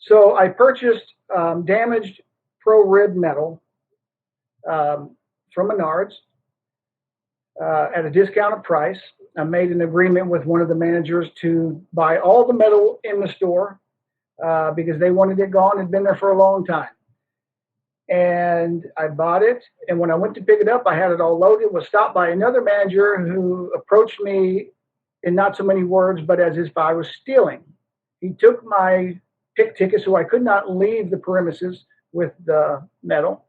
So I purchased damaged pro rib metal from Menards at a discounted price. I made an agreement with one of the managers to buy all the metal in the store because they wanted it gone. It had been there for a long time. And I bought it. And when I went to pick it up, I had it all loaded. Was stopped by another manager who approached me in not so many words, but as if I was stealing. He took my pick ticket, so I could not leave the premises with the metal.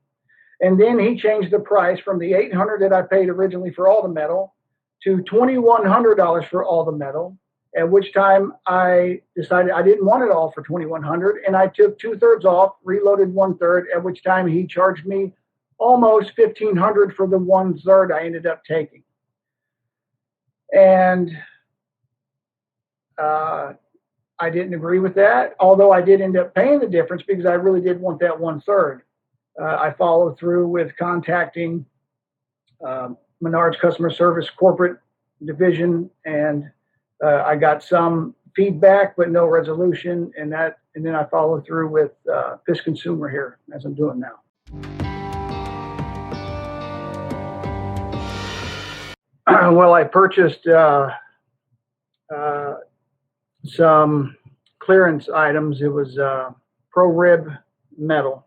And then he changed the price from the $800 that I paid originally for all the metal to $2,100 for all the metal. At which time I decided I didn't want it all for $2,100, and I took 2/3 off, reloaded 1/3. At which time he charged me almost $1,500 for the 1/3 I ended up taking. And I didn't agree with that, although I did end up paying the difference because I really did want that 1/3. I followed through with contacting Menards customer service corporate division, and I got some feedback but no resolution, and then I followed through with PIS Consumer here, as I'm doing now. Well, I purchased some clearance items. It was pro rib metal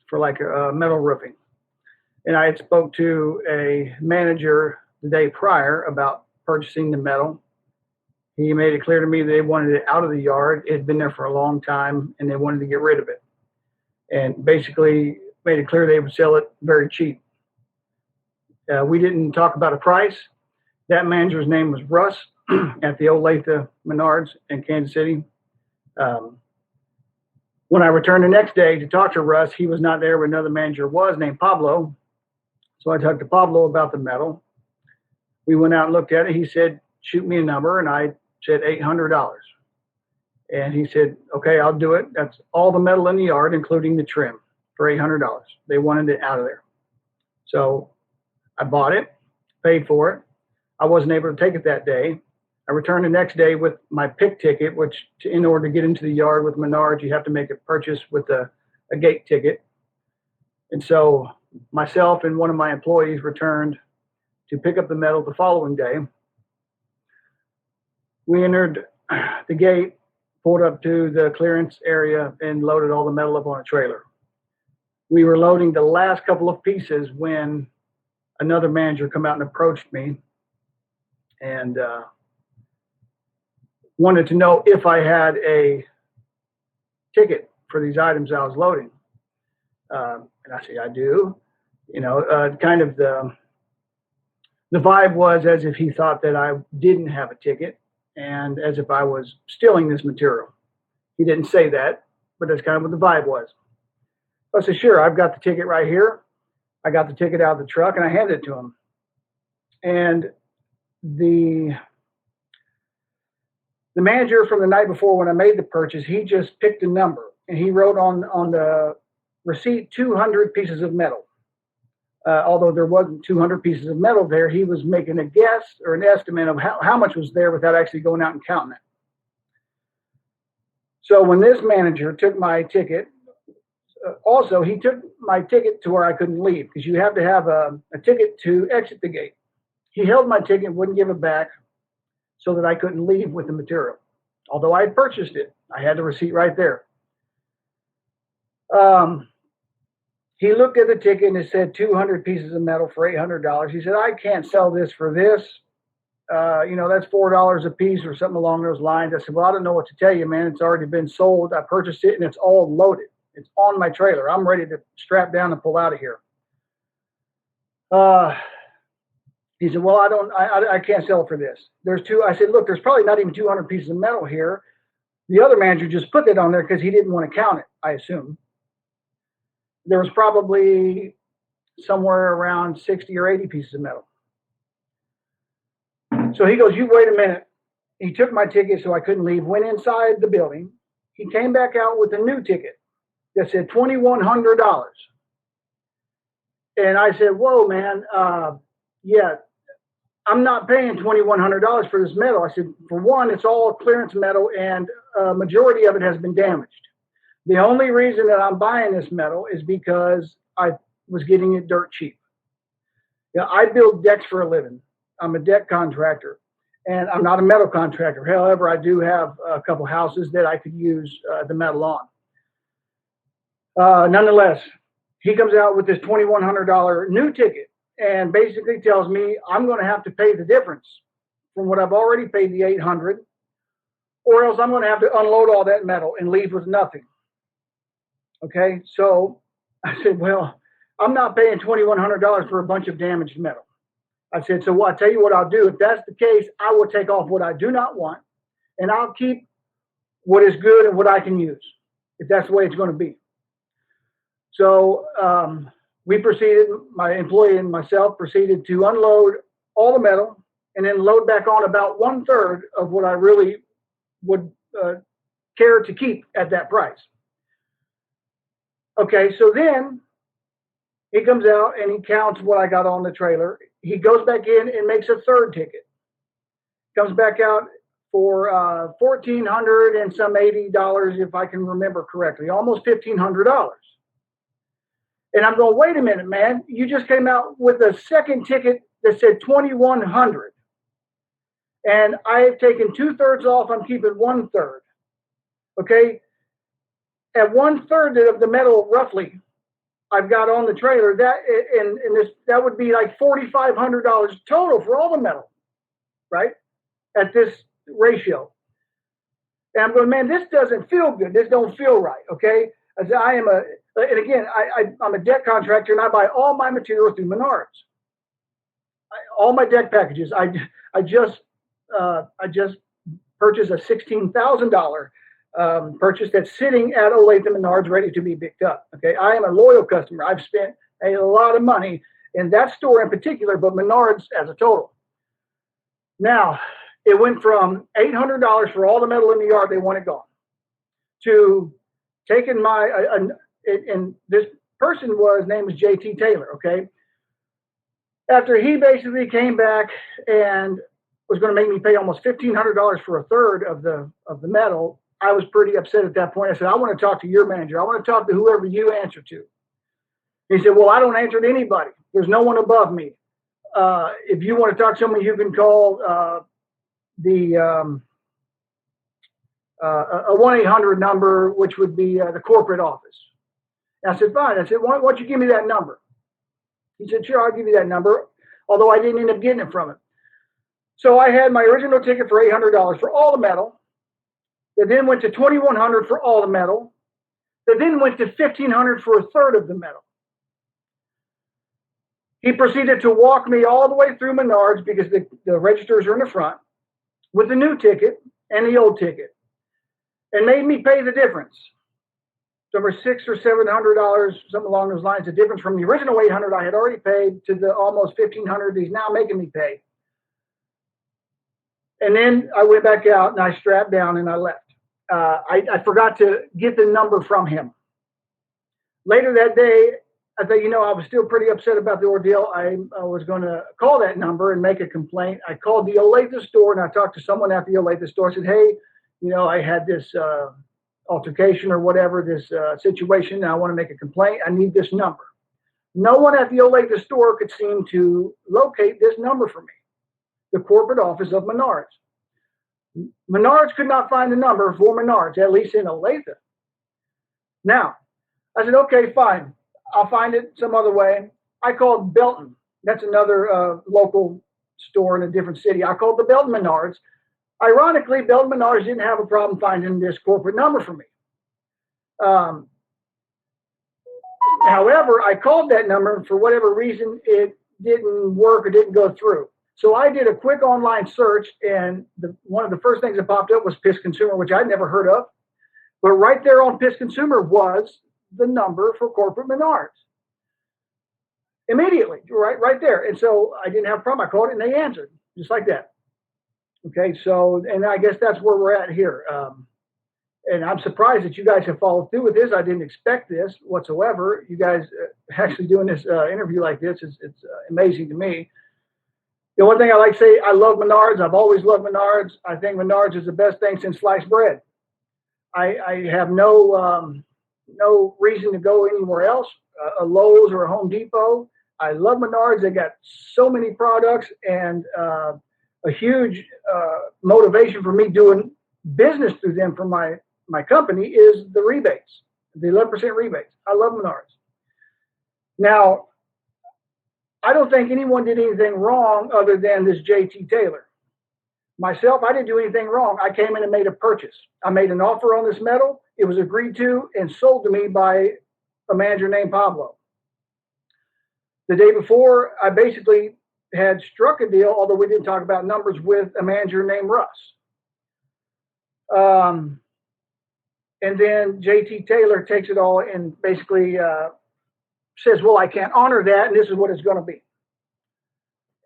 for like a metal roofing. And I had spoke to a manager the day prior about purchasing the metal. He made it clear to me they wanted it out of the yard. It had been there for a long time and they wanted to get rid of it. And basically made it clear they would sell it very cheap. We didn't talk about a price. That manager's name was Russ at the Olathe Menards in Kansas City. When I returned the next day to talk to Russ, he was not there, but another manager was named Pablo. So I talked to Pablo about the metal. We went out and looked at it. He said, shoot me a number. And I said $800. And he said, okay, I'll do it. That's all the metal in the yard, including the trim, for $800. They wanted it out of there. So I bought it, paid for it. I wasn't able to take it that day. I returned the next day with my pick ticket, which in order to get into the yard with Menards, you have to make a purchase with a gate ticket. And so myself and one of my employees returned to pick up the metal the following day. We entered the gate, pulled up to the clearance area, and loaded all the metal up on a trailer. We were loading the last couple of pieces when another manager come out and approached me and wanted to know if I had a ticket for these items I was loading. And I said, I do. You know, kind of the vibe was as if he thought that I didn't have a ticket and as if I was stealing this material. He didn't say that, but that's kind of what the vibe was. I said, sure, I've got the ticket right here. I got the ticket out of the truck and I handed it to him. And the manager from the night before when I made the purchase, he just picked a number and he wrote on the receipt 200 pieces of metal. Although there wasn't 200 pieces of metal there, he was making a guess or an estimate of how much was there without actually going out and counting it. So when this manager took my ticket, also he took my ticket to where I couldn't leave because you have to have a ticket to exit the gate. He held my ticket, wouldn't give it back, so that I couldn't leave with the material. Although I had purchased it, I had the receipt right there. He looked at the ticket and it said 200 pieces of metal for $800. He said, I can't sell this for this. That's $4 a piece or something along those lines. I said, well, I don't know what to tell you, man. It's already been sold. I purchased it and it's all loaded. It's on my trailer. I'm ready to strap down and pull out of here. He said, well, I can't sell it for this. I said, look, there's probably not even 200 pieces of metal here. The other manager just put that on there because he didn't want to count it, I assume. There was probably somewhere around 60 or 80 pieces of metal. So he goes, you wait a minute. He took my ticket so I couldn't leave, went inside the building. He came back out with a new ticket that said $2,100. And I said, whoa, man, yeah, I'm not paying $2,100 for this metal. I said, for one, it's all clearance metal and a majority of it has been damaged. The only reason that I'm buying this metal is because I was getting it dirt cheap. You know, I build decks for a living. I'm a deck contractor, and I'm not a metal contractor. However, I do have a couple houses that I could use the metal on. Nonetheless, he comes out with this $2,100 new ticket and basically tells me I'm going to have to pay the difference from what I've already paid the $800, or else I'm going to have to unload all that metal and leave with nothing. Okay, so I said, well, I'm not paying $2,100 for a bunch of damaged metal. I said, so I'll tell you what I'll do. If that's the case, I will take off what I do not want, and I'll keep what is good and what I can use, if that's the way it's going to be. So we proceeded, my employee and myself proceeded to unload all the metal and then load back on about 1/3 of what I really would care to keep at that price. Okay, so then he comes out and he counts what I got on the trailer. He goes back in and makes a third ticket. Comes back out for $1,400 and some $80, if I can remember correctly, almost $1,500. And I'm going, wait a minute, man. You just came out with a second ticket that said $2,100. And I have taken 2/3 off. I'm keeping 1/3. Okay. At 1/3 of the metal, roughly, I've got on the trailer, that would be like $4,500 total for all the metal, right? At this ratio. And I'm going, man, this doesn't feel good. This don't feel right. Okay. As and again, I'm a deck contractor and I buy all my material through Menards. All my deck packages. I just purchased a $16,000 purchase that's sitting at Olathe Menards ready to be picked up. Okay, I am a loyal customer. I've spent a lot of money in that store in particular, but Menards as a total. Now, it went from $800 for all the metal in the yard, they want it gone, to taking and this person name was JT Taylor, okay? After he basically came back and was going to make me pay almost $1,500 for 1/3 of the metal, I was pretty upset at that point. I said, I want to talk to your manager. I want to talk to whoever you answer to. He said, well, I don't answer to anybody. There's no one above me. If you want to talk to someone, you can call a 1-800 number, which would be the corporate office. And I said, fine. I said, why don't you give me that number? He said, sure, I'll give you that number, although I didn't end up getting it from him. So I had my original ticket for $800 for all the metal. That then went to $2,100 for all the metal. That then went to $1,500 for 1/3 of the metal. He proceeded to walk me all the way through Menards because the registers are in the front with the new ticket and the old ticket, and made me pay the difference. So for $600 or $700, something along those lines, the difference from the original $800 I had already paid to the almost $1,500 he's now making me pay. And then I went back out and I strapped down and I left. I forgot to get the number from him. Later that day, I thought, I was still pretty upset about the ordeal. I was going to call that number and make a complaint. I called the Olathe store and I talked to someone at the Olathe store. I said, hey, I had this altercation or whatever, this situation, and I want to make a complaint. I need this number. No one at the Olathe store could seem to locate this number for me, the corporate office of Menards. Menards could not find the number for Menards, at least in Olathe. Now, I said, okay, fine. I'll find it some other way. I called Belton. That's another local store in a different city. I called the Belton Menards. Ironically, Belton Menards didn't have a problem finding this corporate number for me. However, I called that number, and for whatever reason, it didn't work or didn't go through. So I did a quick online search, and one of the first things that popped up was PIS Consumer, which I'd never heard of. But right there on PIS Consumer was the number for corporate Menards. Immediately, right there. And so I didn't have a problem. I called it, and they answered, just like that. Okay, so, and I guess that's where we're at here. And I'm surprised that you guys have followed through with this. I didn't expect this whatsoever. You guys actually doing this interview like this, it's amazing to me. The one thing I like to say, I love Menards. I've always loved Menards. I think Menards is the best thing since sliced bread. I have no reason to go anywhere else, a Lowe's or a Home Depot. I love Menards. They got so many products, and a huge motivation for me doing business through them for my company is the rebates, the 11% rebates. I love Menards. Now, I don't think anyone did anything wrong other than this JT Taylor. Myself, I didn't do anything wrong. I came in and made a purchase. I made an offer on this metal. It was agreed to and sold to me by a manager named Pablo. The day before, I basically had struck a deal, although we didn't talk about numbers, with a manager named Russ. And then JT Taylor takes it all and basically says, well, I can't honor that, and this is what it's going to be.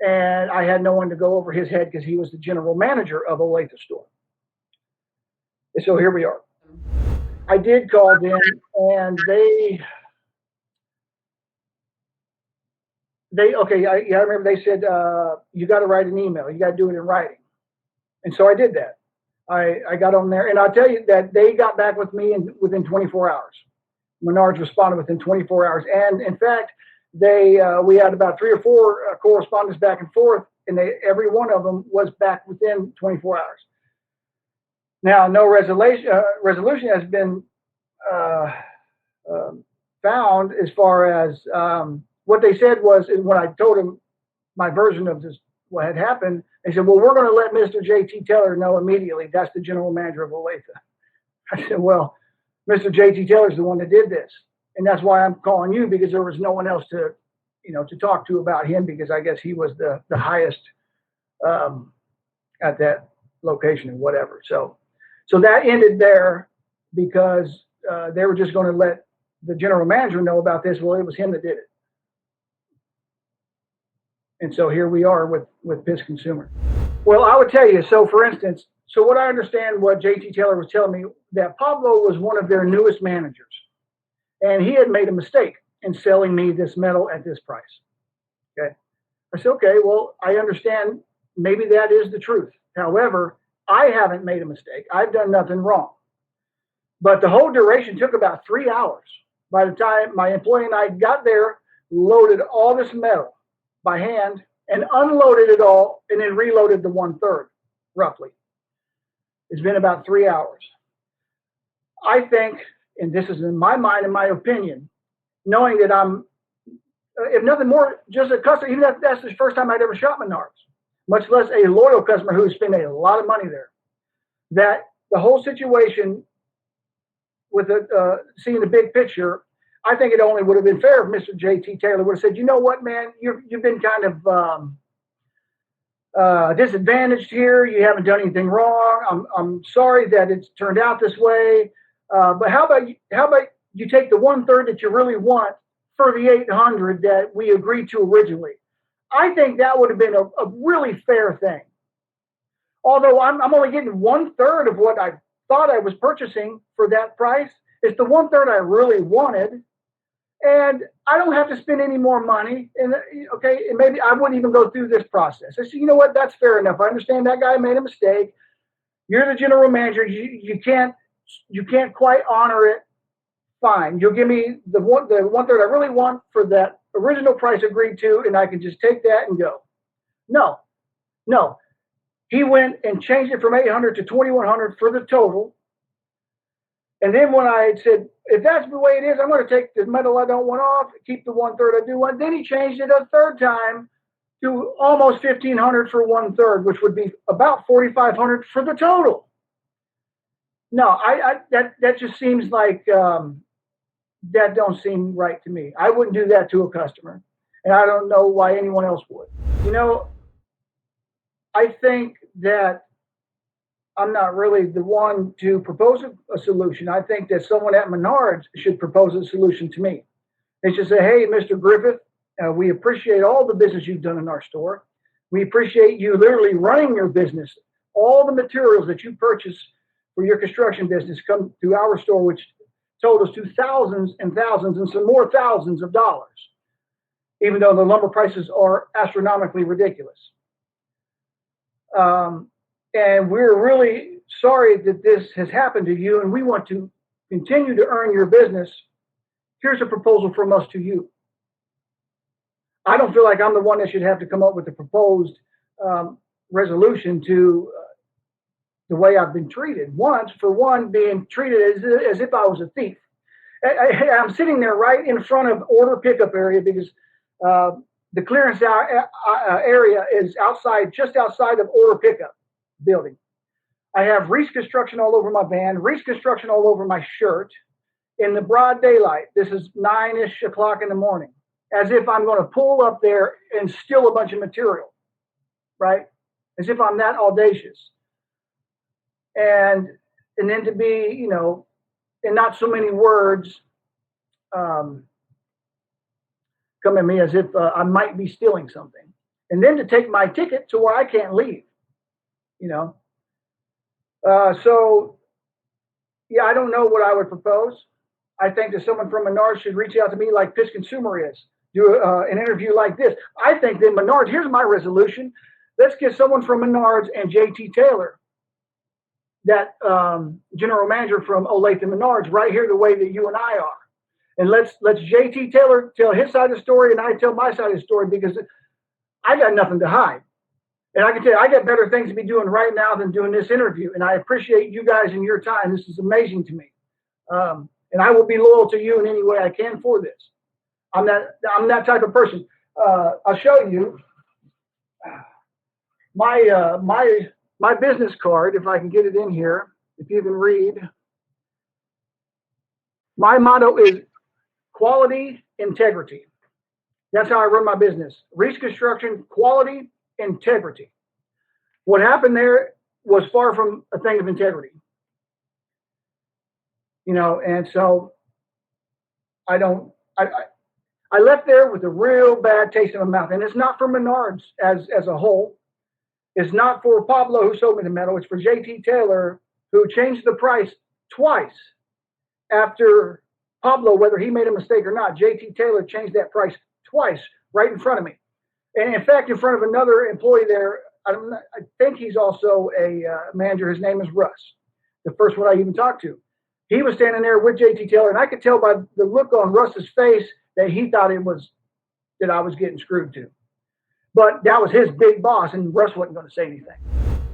And I had no one to go over his head because he was the general manager of Olathe store. And so here we are. I did call them, and I remember they said, you got to write an email. You got to do it in writing. And so I did that. I got on there, and I'll tell you that they got back with me within 24 hours. Menards responded within 24 hours. And in fact, we had about 3 or 4 correspondents back and forth, and every one of them was back within 24 hours. Now, no resolution has been found as far as what they said was, when I told them my version of this, what had happened, they said, well, we're going to let Mr. JT Taylor know immediately. That's the general manager of Olathe. I said, well, Mr. JT Taylor's the one that did this. And that's why I'm calling you, because there was no one else to talk to about him, because I guess he was the highest at that location and whatever. So that ended there, because they were just going to let the general manager know about this. Well, it was him that did it. And so here we are with Piss Consumer. Well, I would tell you, so for instance, so what I understand, what JT Taylor was telling me, that Pablo was one of their newest managers. And he had made a mistake in selling me this metal at this price. Okay. I said, okay, well, I understand. Maybe that is the truth. However, I haven't made a mistake. I've done nothing wrong. But the whole duration took about 3 hours. By the time my employee and I got there, loaded all this metal by hand and unloaded it all, and then reloaded the 1/3, roughly. It's been about 3 hours. I think, and this is in my mind, in my opinion, knowing that I'm, if nothing more, just a customer, even if that's the first time I'd ever shop Menards, much less a loyal customer who spent a lot of money there, that the whole situation with seeing the big picture, I think it only would have been fair if Mr. JT Taylor would have said, you know what, man, you've been kind of disadvantaged here. You haven't done anything wrong. I'm sorry that it's turned out this way. But how about you take the 1/3 that you really want for the 800 that we agreed to originally? I think that would have been a really fair thing. Although I'm only getting 1/3 of what I thought I was purchasing for that price. It's the 1/3 I really wanted, and I don't have to spend any more money. And okay, and maybe I wouldn't even go through this process. I said, you know what? That's fair enough. I understand that guy made a mistake. You're the general manager. You can't quite honor it. Fine. You'll give me the 1/3 I really want for that original price agreed to, and I can just take that and go. No. He went and changed it from 800 to 2,100 for the total. And then when I said, if that's the way it is, I'm going to take the metal I don't want off, keep the 1/3 I do want. Then he changed it a third time to almost 1,500 for 1/3, which would be about 4,500 for the total. No, that just seems like that don't seem right to me. I wouldn't do that to a customer, and I don't know why anyone else would. I think that I'm not really the one to propose a solution. I think that someone at Menards should propose a solution to me. They should say, hey, Mr. Griffith, we appreciate all the business you've done in our store. We appreciate you literally running your business. All the materials that you purchase for your construction business come to our store, which totals to thousands and thousands and some more thousands of dollars, even though the lumber prices are astronomically ridiculous. And we're really sorry that this has happened to you, and we want to continue to earn your business. Here's a proposal from us to you. I don't feel like I'm the one that should have to come up with the proposed resolution to the way I've been treated. For one, being treated as if I was a thief. I'm sitting there right in front of order pickup area because the clearance area is just outside of order pickup building. I have Reese Construction all over my van, Reese Construction all over my shirt in the broad daylight. This is 9-ish o'clock in the morning, as if I'm going to pull up there and steal a bunch of material, right? As if I'm that audacious. And then to be, in not so many words, come at me as if I might be stealing something. And then to take my ticket to where I can't leave, So, yeah, I don't know what I would propose. I think that someone from Menards should reach out to me like Piss Consumer is, do an interview like this. I think that Menards, here's my resolution. Let's get someone from Menards and JT Taylor, that general manager from Olathe and Menards, right here the way that you and I are. And let's JT Taylor tell his side of the story and I tell my side of the story, because I got nothing to hide. And I can tell you, I got better things to be doing right now than doing this interview. And I appreciate you guys and your time. This is amazing to me. And I will be loyal to you in any way I can for this. I'm that type of person. I'll show you my business card, if I can get it in here, if you can read. My motto is quality, integrity. That's how I run my business. Reese Construction, quality, integrity. What happened there was far from a thing of integrity. And so I left there with a real bad taste in my mouth. And it's not for Menards as a whole. It's not for Pablo, who sold me the metal. It's for JT Taylor, who changed the price twice after Pablo, whether he made a mistake or not. JT Taylor changed that price twice right in front of me. And in fact, in front of another employee there, I think he's also a manager. His name is Russ, the first one I even talked to. He was standing there with JT Taylor, and I could tell by the look on Russ's face that he thought that I was getting screwed too. But that was his big boss, and Russ wasn't going to say anything.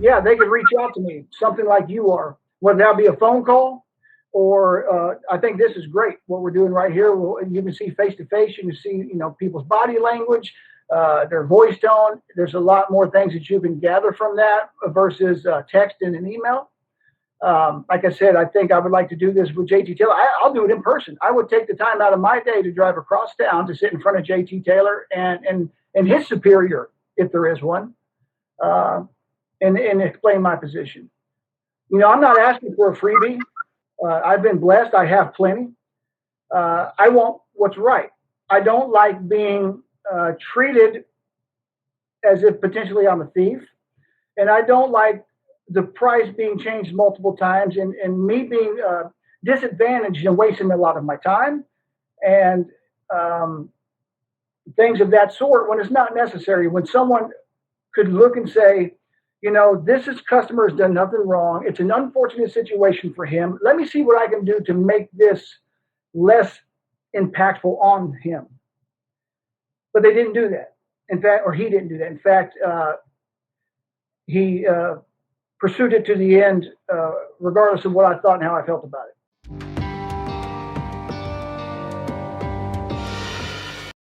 Yeah, they could reach out to me, something like you are, whether that be a phone call or I think this is great, what we're doing right here. You can see face-to-face. You can see, people's body language, their voice tone. There's a lot more things that you can gather from that versus text and an email. Like I said, I think I would like to do this with JT Taylor. I'll do it in person. I would take the time out of my day to drive across town to sit in front of JT Taylor and his superior, if there is one, and explain my position. I'm not asking for a freebie. I've been blessed. I have plenty. I want what's right. I don't like being treated as if potentially I'm a thief. And I don't like the price being changed multiple times and me being disadvantaged and wasting a lot of my time and things of that sort when it's not necessary. When someone could look and say, this customer has done nothing wrong. It's an unfortunate situation for him. Let me see what I can do to make this less impactful on him. But they didn't do that. In fact, or he didn't do that. In fact, he pursued it to the end, regardless of what I thought and how I felt about it.